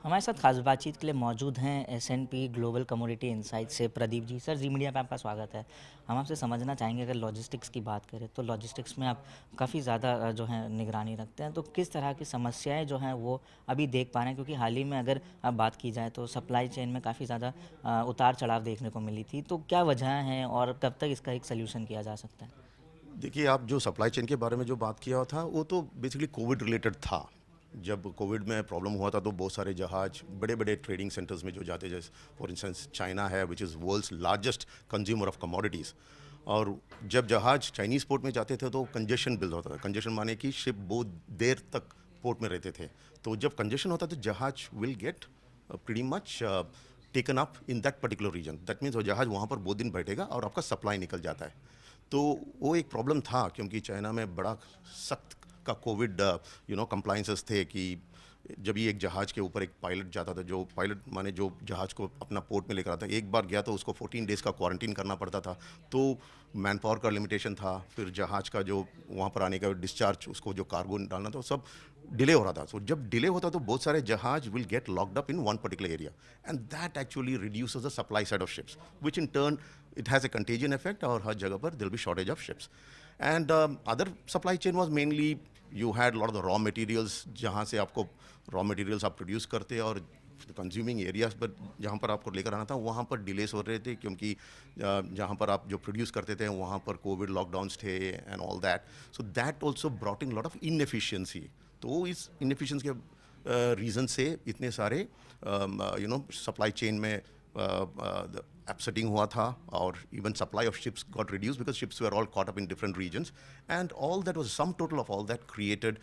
हमारे साथ खास बातचीत के लिए मौजूद हैं एस&पी ग्लोबल कमोडिटी इनसाइट से प्रदीप जी। सर, जी मीडिया पे आपका स्वागत है। हम आपसे समझना चाहेंगे, अगर लॉजिस्टिक्स की बात करें तो लॉजिस्टिक्स में आप काफ़ी ज़्यादा जो है निगरानी रखते हैं, तो किस तरह की समस्याएं जो हैं वो अभी देख पा रहे हैं? क्योंकि हाल ही में अगर आप बात की जाए तो सप्लाई चेन में काफ़ी ज़्यादा उतार चढ़ाव देखने को मिली थी, तो क्या वजह हैं और कब तक इसका एक सोल्यूशन किया जा सकता है? देखिए, आप जो सप्लाई चेन के बारे में जो बात किया था, वो तो बेसिकली कोविड रिलेटेड था। जब कोविड में प्रॉब्लम हुआ था, तो बहुत सारे जहाज बड़े-बड़े ट्रेडिंग सेंटर्स में जो जाते, जैसे फॉर इंस्टेंस चाइना है, which is world's largest consumer of commodities. और जब जहाज चाइनीज़ पोर्ट में जाते थे, तो कंजेशन बिल्ड होता था। कंजेशन माने कि शिप बहुत देर तक पोर्ट में रहते थे। तो जब कंजेशन होता है, तो जहाज will get pretty much taken up in that particular region. That means वो जहाज वहाँ पर बहुत दिन बैठेगा और आपका सप्लाई निकल जाता है। तो वो एक प्रॉब्लम था, क्योंकि चाइना में बड़ा सख्त का कोविड कंप्लाइंसेस थे कि जब ये एक जहाज़ के ऊपर एक पायलट जाता था, जो पायलट माने जो जहाज़ को अपना पोर्ट में लेकर आता, एक बार गया तो उसको 14 डेज़ का क्वारंटीन करना पड़ता था। तो मैन पावर का लिमिटेशन था, फिर जहाज़ का जो वहाँ पर आने का डिस्चार्ज, उसको जो कार्गो डालना था, वो सब डिले हो रहा था। सो जब डिले होता तो बहुत सारे जहाज will get locked up in one particular area, and that actually reduces the supply side of ships, which in turn it has a contagion effect, और हर जगह पर there will be shortage of ships. And other supply chain was mainly, you had a lot of the raw materials, जहाँ से आपको raw materials आप produce करते, और consuming areas पर जहाँ पर आपको लेकर आना था, वहाँ पर डिलेस हो रहे थे, क्योंकि जहाँ पर आप जो प्रोड्यूस करते थे वहाँ पर कोविड लॉकडाउन्स थे and all that. So that also brought in lot of inefficiency. तो इस इनएफिशिएंसी के रीज़न से इतने सारे सप्लाई चेन में upsetting हुआ था, और even supply of ships got reduced because ships were all caught up in different regions, and all that was sum total of all that created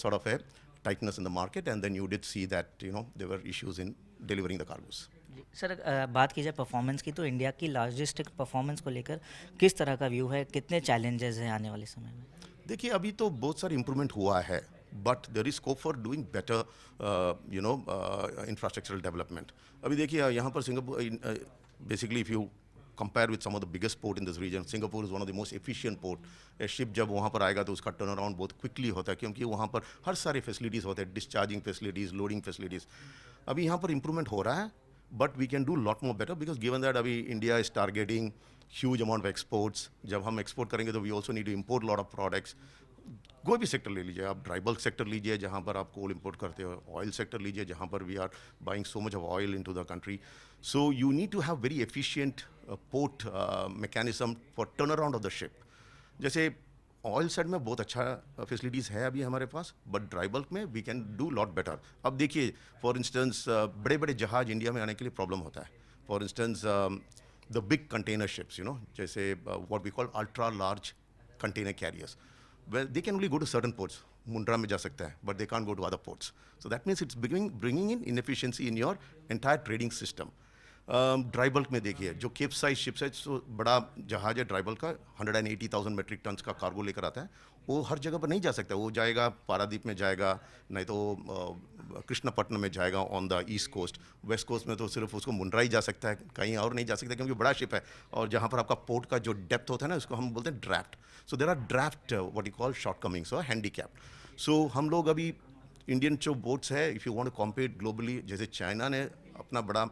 sort of a tightness in the market, and then you did see that there were issues in delivering the cargoes. जी sir, बात की जाए performance की, तो India की logistic performance को लेकर किस तरह का व्यू है? कितने चैलेंजेस हैं आने वाले समय में? देखिए, अभी तो बहुत सारी इम्प्रूवमेंट हुआ है, but there is scope for doing better infrastructural development. अभी देखिए, यहाँ पर Singapore, basically if you compare with some of the biggest port in this region, Singapore is one of the most efficient port. A ship जब वहाँ पर आएगा तो उसका टर्न अराउंड बहुत क्विकली होता है, क्योंकि वहाँ पर हर सारे फैसिलिटीज़ होते हैं, डिस्चार्जिंग फैसिलिटीज़, लोडिंग फैसिलिटीज़। अभी यहाँ पर इम्प्रूवमेंट हो रहा है, but we can do lot more better, because given that अभी India is targeting huge amount of exports. जब हम एक्सपोर्ट करेंगे तो we also need to import lot of products. कोई भी सेक्टर ले लीजिए आप, ड्राई बल्क सेक्टर लीजिए जहाँ पर आप कोल इंपोर्ट करते हो, ऑयल सेक्टर लीजिए जहाँ पर we are buying so much of oil into the country. So you need to have very efficient port mechanism for turn around of the ship. जैसे ऑयल साइड में बहुत अच्छा फैसिलिटीज़ है अभी हमारे पास, बट ड्राई बल्क में we can do lot better. अब देखिए, फॉर इंस्टेंस बड़े बड़े जहाज इंडिया में आने के लिए प्रॉब्लम होता है। For instance the big container ships, जैसे what we call ultra large container carriers, well they can only go to certain ports. Mundra में जा सकता है, but they can't go to other ports. So that means it's bringing in inefficiency in your entire trading system. Dry bulk में देखिए, जो cap size ships है, तो बड़ा जहाज है ड्राई बल्क का, 180,000 मेट्रिक टन्स का कार्गो लेकर आता है, वो हर जगह पर नहीं जा सकता। वो जाएगा पारादीप में जाएगा, नहीं तो कृष्णपट्टनम में जाएगा on the east coast. West coast में तो सिर्फ उसको मुंड्रा ही जा सकता है, कहीं और नहीं जा सकता, क्योंकि बड़ा शिप है। और जहाँ पर आपका पोर्ट का जो डेप्थ होता है ना, उसको हम बोलते हैं draft. So there are draft what you call shortcomings और हैंडीकैप। सो हम लोग अभी इंडियन जो बोट्स है, if you want to compete globally, जैसे चाइना ने अपना बड़ा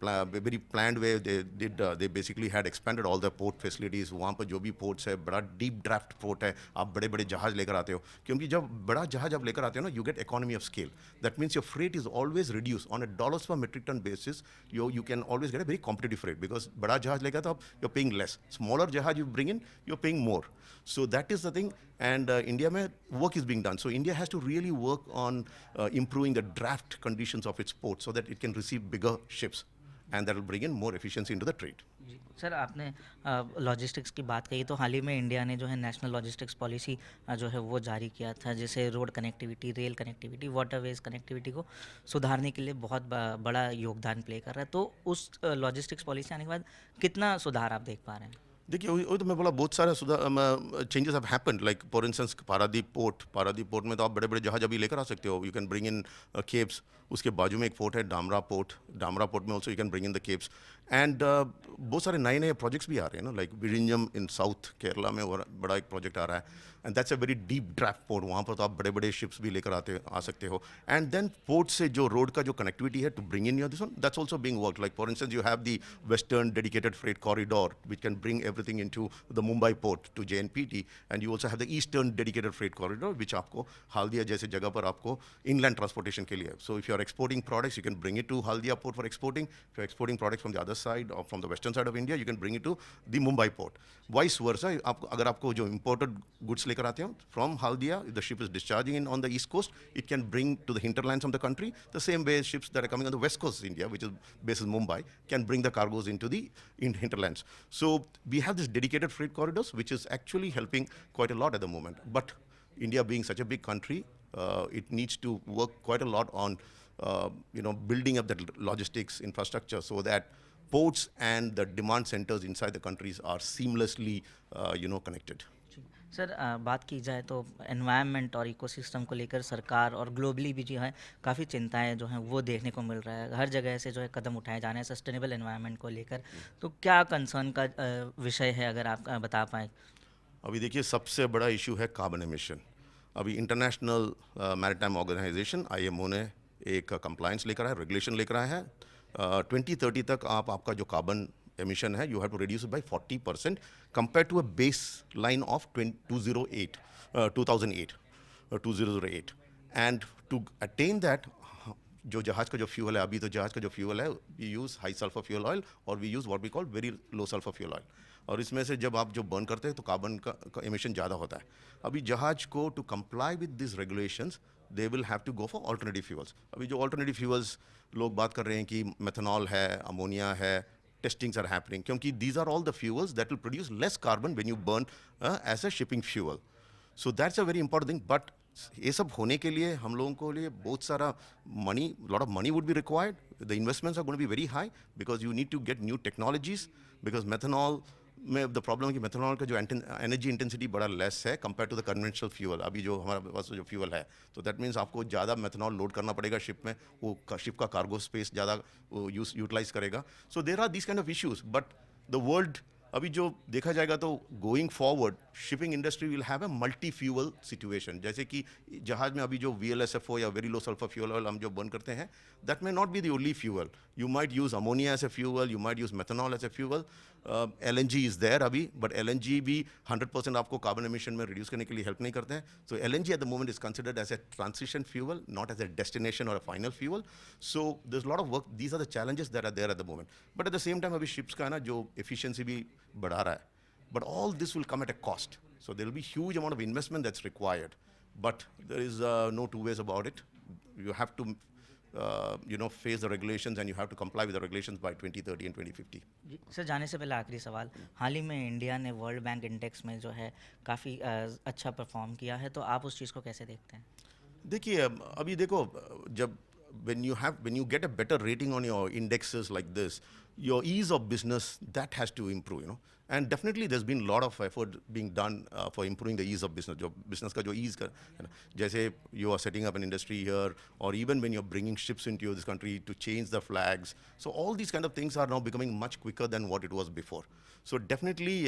very planned way they basically had expanded all the port facilities। वहाँ पर जो भी ports है, बड़ा deep draft port है, आप बड़े बड़े जहाज लेकर आते हो, क्योंकि जब बड़ा जहाज आप लेकर आते हो ना, you get economy of scale। that means your freight is always reduced on a dollars per metric ton basis। you can always get a very competitive rate, because बड़ा जहाज लेकर तो आप you're paying less, smaller जहाज you bring in you're paying more। so that is the thing, and India में work is being done। so India has to really work on improving the draft conditions of its ports, so that it can receive bigger ships, and that will bring in more efficiency into the trade। जी sir, आपने logistics की बात कही, तो हाल ही में India ने जो है नेशनल लॉजिस्टिक्स पॉलिसी जो है वो जारी किया था, जिसे road connectivity, rail connectivity, waterways connectivity को सुधारने के लिए बहुत बड़ा योगदान प्ले कर रहा है। तो उस लॉजिस्टिक्स पॉलिसी आने के बाद कितना सुधार आप देख पा रहे हैं? देखिए वही वही तो मैं बोला बहुत सारे changes have happened like for instance Paradip port में तो आप बड़े बड़े जहाज अभी लेकर आ सकते हो, you can bring in keeps. उसके बाजू में एक पोर्ट है डामरा पोर्ट में also you can bring in the keeps. And बहुत सारे नए नए प्रोजेक्ट्स भी आ रहे हैं ना, लाइक विरिंजम इन साउथ केरला में बड़ा एक प्रोजेक्ट आ रहा है, and that's a very deep draft port. वहाँ पर तो आप बड़े बड़े शिप्स भी लेकर आ सकते हो। एंड देन पोर्ट से जो रोड का जो कनेक्टिविटी है to bring in your this one, that's also being work. Like for instance you have the western dedicated freight corridor which can bring everything into the Mumbai port to JNPT, and you also have the eastern dedicated freight corridor which आपको हल्दिया जैसे जगह पर आपको inland transportation के लिए। So if you are exporting products, you can bring it to Haldia port for exporting. If you're exporting products from the other side or from the western side of India, you can bring it to the Mumbai port. Vice versa, अगर आपको जो imported goods लेकर आते हो from Haldia, if the ship is discharging on the east coast, it can bring to the hinterlands of the country. The same way ships that are coming on the west coast of India, which is based in Mumbai, can bring the cargoes into the hinterlands. So we have this dedicated freight corridors, which is actually helping quite a lot at the moment. But India being such a big country, it needs to work quite a lot on building up that logistics infrastructure so that ports and the demand centers inside the countries are seamlessly, connected. जी। Sir बात की जाए तो environment और ecosystem को लेकर सरकार और ग्लोबली भी जो है काफ़ी चिंताएं जो हैं वो देखने को मिल रहा है, हर जगह से जो है कदम उठाए जा रहे हैं सस्टेनेबल एनवायरनमेंट को लेकर। तो क्या कंसर्न का विषय है, अगर आप बता पाएँ। अभी देखिए सबसे बड़ा इशू है कार्बन एमिशन। अभी इंटरनेशनल मैरीटाइम ऑर्गेनाइजेशन IMO ने एक कंप्लायंस लेकर आया, रेगुलेशन लेकर आया है। 2030 तक आपका जो कार्बन एमिशन है you have to reduce by 40% compare to a base line of 2008 and to attain that जो जहाज का जो फ्यूल है, अभी तो जहाज का जो फ्यूल है we use high sulphur fuel oil और we use what we call very low sulphur fuel oil, और इसमें से जब आप जो बर्न करते हैं तो कार्बन का एमिशन ज़्यादा होता है। अभी जहाज को to comply with this regulations they will have to go for alternative fuels. अभी जो ऑल्टरनेटिव फ्यूल्स लोग बात कर रहे हैं कि मेथनॉल है, अमोनिया है, टेस्टिंग्स आर हैपनिंग, क्योंकि these are all the fuels that will produce less carbon when you burn as a shipping fuel. So that's a very important thing. But ये सब होने के लिए हम लोगों को लिए बहुत सारा money, lot of money would be required. The investments are going to be very high because you need to get new technologies, because methanol में द प्रॉब्लम है कि मेथनॉल का जो एनर्जी इंटेंसिटी बड़ा लेस है compare to the conventional fuel. अभी जो हमारे पास जो फ्यूल है, तो दैट मीन्स आपको ज़्यादा मेथनॉल लोड करना पड़ेगा शिप में, वो शिप का कार्गो स्पेस ज़्यादा यूटिलाइज करेगा। So there are this kind of issues. But the world अभी जो देखा जाएगा तो going forward shipping industry will have a multi fuel situation. जैसे कि जहाज में अभी जो VLSFO या very low sulphur fuel oil हम जो बर्न करते हैं, that may not be the only fuel. You might use ammonia as a fuel, you might use methanol as a fuel. LNG is there अभी, but LNG भी 100% आपको carbon emission में reduce करने के लिए हेल्प नहीं करते हैं। So LNG at the moment is considered as a transition fuel, not as a destination or a final fuel. So there is lot of work, these are the challenges that are there at the moment. But at the same time अभी ships का है ना जो efficiency भी बढ़ा रहा है, but all this will come at a cost. So there will be huge amount of investment that's required, but there is no two ways about it. You have to face the regulations, and you have to comply with the regulations by 2030 and 2050. Ji sir, जाने से पहले आखिरी सवाल, हाल ही में India ने world bank index में जो है काफ़ी अच्छा परफॉर्म किया है, तो आप उस चीज़ को कैसे देखते हैं। देखिए अभी देखो, जब when you get a better rating on your indexes like this, your ease of business that has to improve. And definitely there's been a lot of effort being done for improving the ease of business. जो business का जो ease का है ना, जैसे you are setting up an industry here, or even when you're bringing ships into this country to change the flags. So all these kind of things are now becoming much quicker than what it was before. So definitely,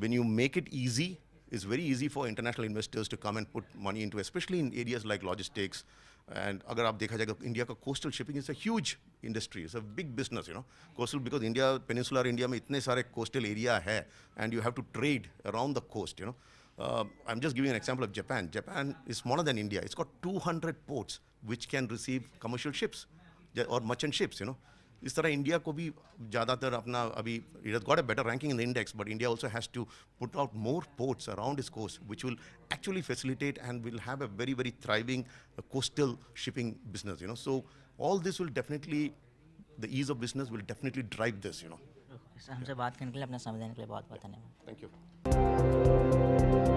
when you make it easy, it's very easy for international investors to come and put money into, especially in areas like logistics. And अगर आप देखा जाएगा India का coastal shipping is a huge industry, is a big business, coastal, because India peninsular India में इतने सारे coastal area है and you have to trade around the coast. I am just giving an example of Japan is smaller than India, it's got 200 ports which can receive commercial ships और merchant ships. इस तरह India को भी ज़्यादातर अपना अभी it has got a better ranking in the index, but India also has to put out more ports around इस coast which will actually facilitate and will have a very, very thriving coastal shipping business. So all this will definitely, the ease of business will definitely drive this. Sir, हमसे बात करने के लिए, अपना समय देने के लिए बहुत बहुत धन्यवाद। Thank you.